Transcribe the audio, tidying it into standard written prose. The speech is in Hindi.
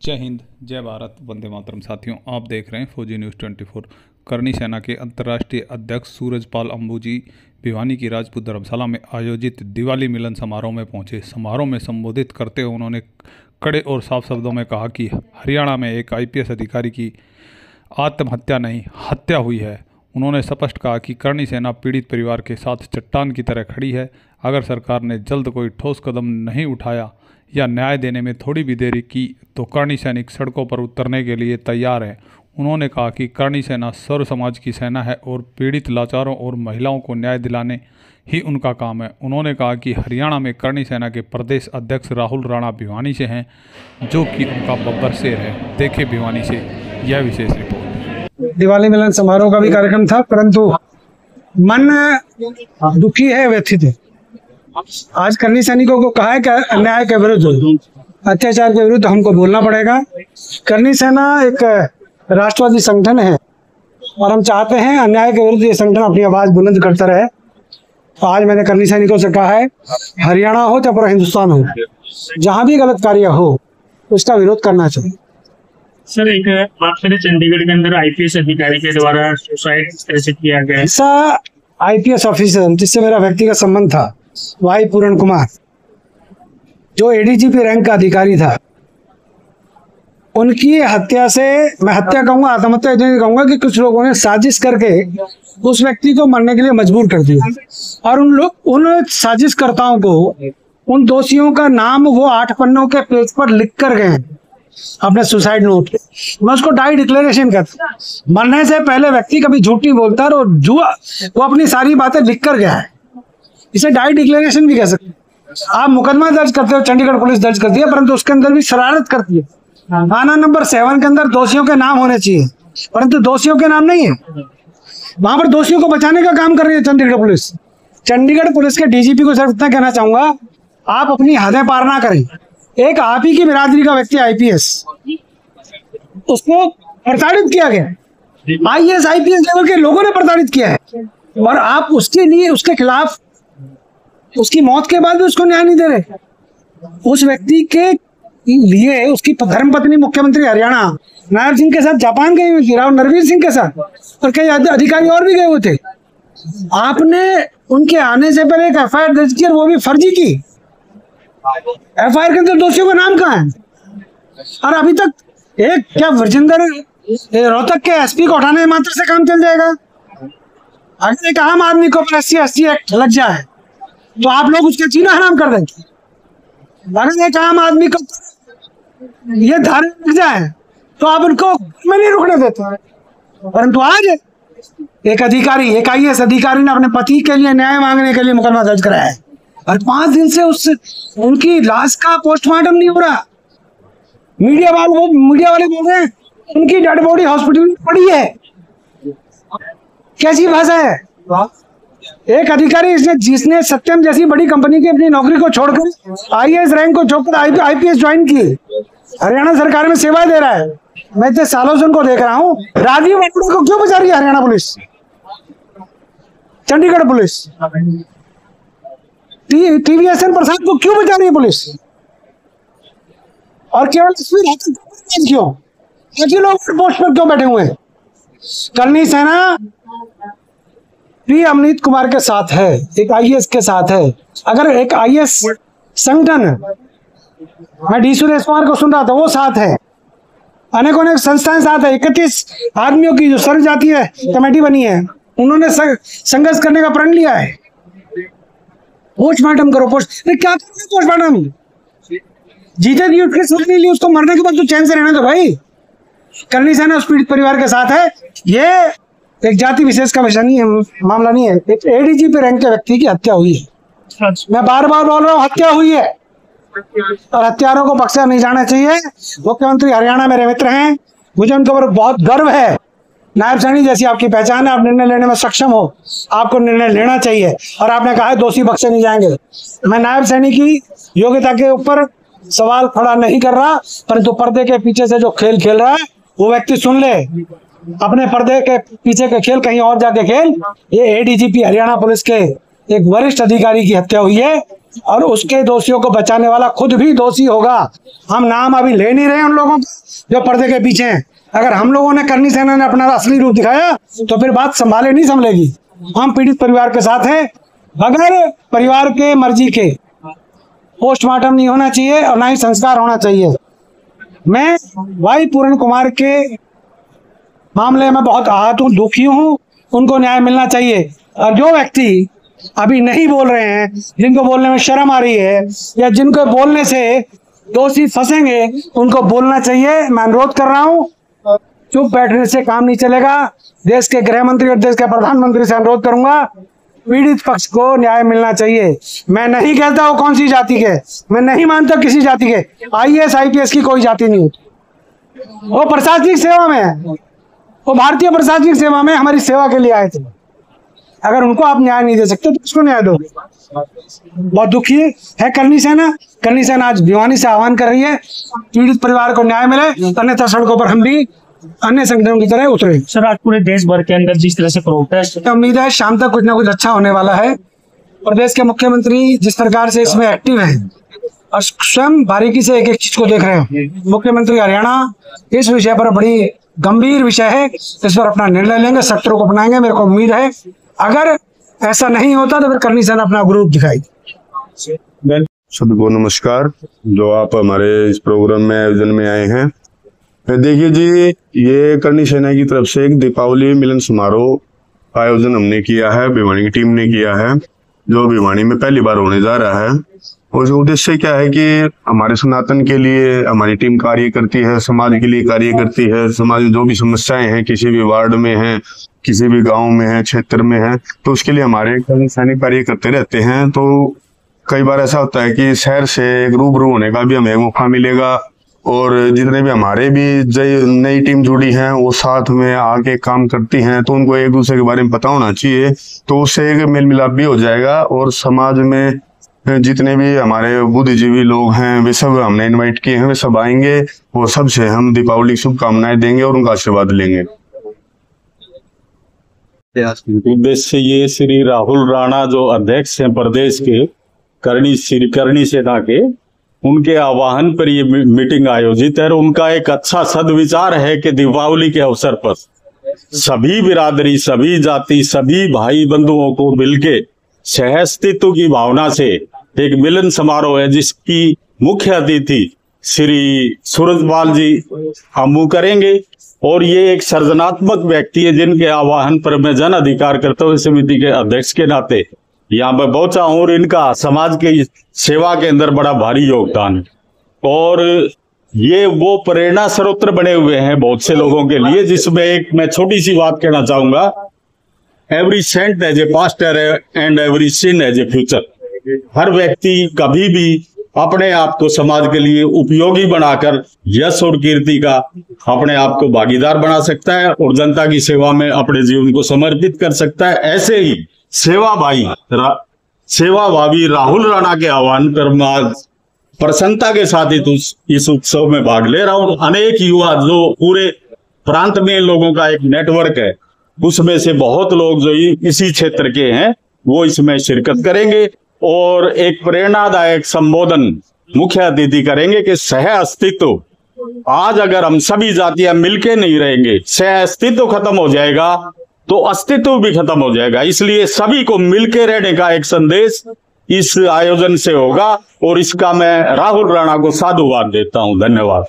जय हिंद, जय भारत, वंदे मातरम। साथियों, आप देख रहे हैं फौजी न्यूज़ 24। करनी सेना के अंतर्राष्ट्रीय अध्यक्ष सूरजपाल अंबुजी भिवानी की राजपूत धर्मशाला में आयोजित दिवाली मिलन समारोह में पहुंचे। समारोह में संबोधित करते हुए उन्होंने कड़े और साफ शब्दों में कहा कि हरियाणा में एक IPS अधिकारी की आत्महत्या नहीं, हत्या हुई है। उन्होंने स्पष्ट कहा कि करनी सेना पीड़ित परिवार के साथ चट्टान की तरह खड़ी है। अगर सरकार ने जल्द कोई ठोस कदम नहीं उठाया या न्याय देने में थोड़ी भी देरी की तो करनी सैनिक सड़कों पर उतरने के लिए तैयार है। उन्होंने कहा कि करनी सेना सर्व समाज की सेना है और पीड़ित लाचारों और महिलाओं को न्याय दिलाने ही उनका काम है। उन्होंने कहा कि हरियाणा में करनी सेना के प्रदेश अध्यक्ष राहुल राणा भिवानी से हैं, जो कि उनका बब्बर शेर है। देखे भिवानी से यह विशेष रिपोर्ट। दिवाली मिलन समारोह का भी कार्यक्रम था, परंतु मन दुखी है, व्यथित है। आज करनी सैनिकों को कहा है कि अन्याय के विरुद्ध, अत्याचार के विरुद्ध हमको बोलना पड़ेगा। करनी सेना एक राष्ट्रवादी संगठन है और हम चाहते हैं अन्याय के विरुद्ध ये संगठन अपनी आवाज बुलंद करता रहे। तो आज मैंने करनी सैनिकों से कहा है, हरियाणा हो या पूरा हिंदुस्तान हो, जहां भी गलत कार्य हो उसका विरोध करना चाहिए। सर, एक बात करें, चंडीगढ़ के अंदर IPS अधिकारी के द्वारा सुसाइड कैसे किया गया? ऐसा IPS ऑफिसर जिससे मेरा व्यक्तिगत संबंध था, वाई पूरण कुमार, जो ADGP रैंक का अधिकारी था, उनकी हत्या से, मैं हत्या कहूंगा, आत्महत्या नहीं कहूंगा, कि कुछ लोगों ने साजिश करके उस व्यक्ति को मरने के लिए मजबूर कर दिया। और उन साजिशकर्ताओं को, उन दोषियों का नाम वो 8 पन्नों के पेज पर लिख कर गए अपने सुसाइड नोट। मैं उसको डाई डिक्लेरेशन कहता। मरने से पहले व्यक्ति कभी झूठ नहीं बोलता और वो अपनी सारी बातें लिख कर गया है, इसे डाई डिक्लेरेशन भी कह सकते हैं। आप मुकदमा दर्ज करते हो, चंडीगढ़ पुलिस दर्ज करती है, परंतु उसके अंदर भी शरारत करती है। थाना नंबर 7 के अंदर दोषियों के नाम होने चाहिए, परंतु दोषियों के नाम नहीं है। वहां पर दोषियों को बचाने का काम कर रही है चंडीगढ़ पुलिस। चंडीगढ़ पुलिस के DGP को सिर्फ इतना कहना चाहूंगा, आप अपनी हदें पार ना करें। एक आप ही की बिरादरी का व्यक्ति IPS, उसको प्रताड़ित किया गया। IAS IPS लेवल के लोगों ने प्रताड़ित किया है और आप उसके लिए, उसके खिलाफ, उसकी मौत के बाद भी उसको न्याय नहीं दे रहे। उस व्यक्ति के लिए उसकी धर्मपत्नी मुख्यमंत्री हरियाणा नायब सिंह के साथ जापान गई हुई थी, राव नरवीर सिंह के साथ, और कई अधिकारी और भी गए हुए थे। आपने उनके आने से पहले एक FIR दर्ज की और वो भी फर्जी की। FIR के अंदर दोषियों का नाम कहाँ है? और अभी तक एक क्या विजेंद्र रोहतक के SP को हटाने मात्र से काम चल जाएगा? अगर एक आम आदमी को SC/ST एक्ट लग जाए तो आप लोग उसके जीना हराम कर देंगे। अगर एक आम आदमी को ये धारा लग जाए तो आप उनको में नहीं रुकने देते। परंतु आज एक अधिकारी, एक IAS अधिकारी ने अपने पति के लिए न्याय मांगने के लिए मुकदमा दर्ज कराया है और 5 दिन से उनकी लाश का पोस्टमार्टम नहीं हो रहा। मीडिया वाले बोल रहे हैं उनकी डेड बॉडी हॉस्पिटल में पड़ी है। कैसी भाषा है? एक अधिकारी जिसने सत्यम जैसी बड़ी कंपनी की अपनी नौकरी को छोड़कर, IAS रैंक को छोड़कर IPS ज्वाइन की, हरियाणा सरकार में सेवाएं दे रहा है। मैं इतने सालों से उनको देख रहा हूँ। राजीव अरोड़ा को क्यों बचा रही है Haryana police, Chandigarh police? TVSN प्रसाद को क्यों बचा रही है पुलिस? और केवल क्यों? बाकी लोग पोस्ट पर क्यों बैठे हुए हैं? करनी सेना P अमनीत कुमार के साथ है, एक IAS के साथ है। अगर एक IAS संगठन, मैं D सुरेश कुमार को सुन रहा था, वो साथ है, अनेक संस्थाएं साथ है। 31 आदमियों की जो सर्व जातीय कमेटी बनी है, उन्होंने संघर्ष करने का प्रण लिया है। पोस्टमार्टम करो। क्या पोस्टमार्टम? जीते जी उसके सुख नहीं ली, उसको मरने के बाद तो चैन से रहना दो भाई। करनी सेना उस पीड़ित परिवार के साथ है। ये एक जाति विशेष का विषय नहीं है, मामला नहीं है। एक ADGP रैंक के व्यक्ति की हत्या हुई है। मैं बार बार बोल रहा हूँ, हत्या हुई है और हत्यारों को बख्शा नहीं जाना चाहिए। मुख्यमंत्री हरियाणा मेरे मित्र हैं, मुझे उनके ऊपर बहुत गर्व है। नायब सैनी जैसी आपकी पहचान है, आप निर्णय लेने में सक्षम हो, आपको निर्णय लेना चाहिए। और आपने कहा है दोषी बख्शे नहीं जाएंगे। मैं नायब सैनी की योग्यता के ऊपर सवाल खड़ा नहीं कर रहा, परंतु पर्दे के पीछे से जो खेल खेल रहा है वो व्यक्ति सुन ले। अपने पर्दे के पीछे के खेल कहीं और जाके खेल। ये एडीजीपी हरियाणा पुलिस के एक वरिष्ठ अधिकारी की हत्या हुई है और उसके दोषियों को बचाने वाला खुद भी दोषी होगा। हम नाम अभी ले नहीं रहे उन लोगों को जो पर्दे के पीछे हैं। अगर हम लोगों ने, करनी सेना ने अपना असली रूप दिखाया तो फिर बात संभाले नहीं संभलेगी। हम पीड़ित परिवार के साथ हैं। बगैर परिवार के मर्जी के पोस्टमार्टम नहीं होना चाहिए और ना ही संस्कार होना चाहिए। मैं भाई पूर्ण कुमार के मामले में बहुत आहत हूँ, दुखी हूँ। उनको न्याय मिलना चाहिए। और जो व्यक्ति अभी नहीं बोल रहे हैं, जिनको बोलने में शर्म आ रही है या जिनको बोलने से दोषी फंसेंगे, उनको बोलना चाहिए। मैं अनुरोध कर रहा हूँ, चुप बैठने से काम नहीं चलेगा। देश के गृह मंत्री और देश के प्रधानमंत्री से अनुरोध करूंगा, पीड़ित पक्ष को न्याय मिलना चाहिए। मैं नहीं कहता वो कौन सी जाति के, मैं नहीं मानता किसी जाति के। IAS IPS की कोई जाति नहीं होती। वो प्रशासनिक सेवा में है, वो भारतीय प्रशासनिक सेवा में हमारी सेवा के लिए आए थे। अगर उनको आप न्याय नहीं दे सकते तो किसको न्याय दोगे? बहुत दुखी है करनी सेना। करनी सेना आज भिवानी से आह्वान कर रही है पीड़ित परिवार को न्याय मिले, अन्यथा सड़कों पर हम भी अन्य संगठनों की तरह उतरे। सर, आज पूरे देश भर के अंदर जिस तरह से प्रोटेस्ट, उम्मीद है शाम तक कुछ ना कुछ अच्छा होने वाला है। प्रदेश के मुख्यमंत्री जिस प्रकार से इसमें एक्टिव है और स्वयं बारीकी से एक एक चीज को देख रहे हैं। मुख्यमंत्री हरियाणा इस विषय पर बड़ी गंभीर विषय है, इस पर अपना निर्णय लेंगे, सेक्टरों को अपनाएंगे। मेरे को उम्मीद है अगर ऐसा नहीं होता तो फिर करनी सेना अपना ग्रुप दिखाएगी। सभी को नमस्कार, जो आप हमारे इस प्रोग्राम में आयोजन में आए हैं। देखिए जी, ये करनी सेना की तरफ से एक दीपावली मिलन समारोह का आयोजन हमने किया है, भिवानी की टीम ने किया है, जो भिवानी में पहली बार होने जा रहा है। और उद्देश्य क्या है कि हमारे सनातन के लिए हमारी टीम कार्य करती है, समाज के लिए कार्य करती है। समाज में जो भी समस्याएं हैं, किसी भी वार्ड में है, किसी भी गांव में है, क्षेत्र में है, तो उसके लिए हमारे सैनिक कार्य करते रहते हैं। तो कई बार ऐसा होता है कि शहर से एक रूबरू होने का भी हमें मौका मिलेगा और जितने भी हमारे भी नई टीम जुड़ी हैं वो साथ में आके काम करती हैं, तो उनको एक दूसरे के बारे में पता होना चाहिए। तो उससे एक मेल मिलाप भी हो जाएगा और समाज में जितने भी हमारे बुद्धिजीवी लोग हैं वे सब हमने इनवाइट किए हैं, वे सब आएंगे। वो सबसे हम दीपावली की शुभकामनाएं देंगे और उनका आशीर्वाद लेंगे। उद्देश्य ये श्री राहुल राणा जो अध्यक्ष हैं प्रदेश के करनी सेना के, उनके आह्वान पर ये मीटिंग आयोजित है। और उनका एक अच्छा सद्विचार है कि दीपावली के अवसर पर सभी बिरादरी, सभी जाति, सभी भाई बंधुओं को मिलके सहअस्तित्व की भावना से एक मिलन समारोह है, जिसकी मुख्य अतिथि श्री सूरजपाल जी अम्बू करेंगे। और ये एक सृजनात्मक व्यक्ति है जिनके आह्वान पर मैं जन अधिकार कर्तव्य समिति के अध्यक्ष के नाते यहाँ पर पहुंचा हूँ। और इनका समाज की सेवा के अंदर बड़ा भारी योगदान है और ये वो प्रेरणा स्रोत बने हुए हैं बहुत से लोगों के लिए, जिसमें एक मैं छोटी सी बात कहना चाहूंगा, every saint as a pastor and every sin as a future. हर व्यक्ति कभी भी अपने आप को समाज के लिए उपयोगी बनाकर यश और कीर्ति का अपने आप को भागीदार बना सकता है और जनता की सेवा में अपने जीवन को समर्पित कर सकता है। ऐसे ही सेवाभावी राहुल राणा के आह्वान पर मैं प्रसन्नता के साथ इस उत्सव में भाग ले रहा हूँ। अनेक युवा, जो पूरे प्रांत में लोगों का एक नेटवर्क है, उसमें से बहुत लोग जो इसी क्षेत्र के हैं वो इसमें शिरकत करेंगे और एक प्रेरणादायक संबोधन मुख्य अतिथि करेंगे कि सह अस्तित्व। आज अगर हम सभी जातियां मिलके नहीं रहेंगे, सह अस्तित्व खत्म हो जाएगा तो अस्तित्व भी खत्म हो जाएगा। इसलिए सभी को मिलके रहने का एक संदेश इस आयोजन से होगा और इसका मैं राहुल राणा को साधुवाद देता हूं। धन्यवाद।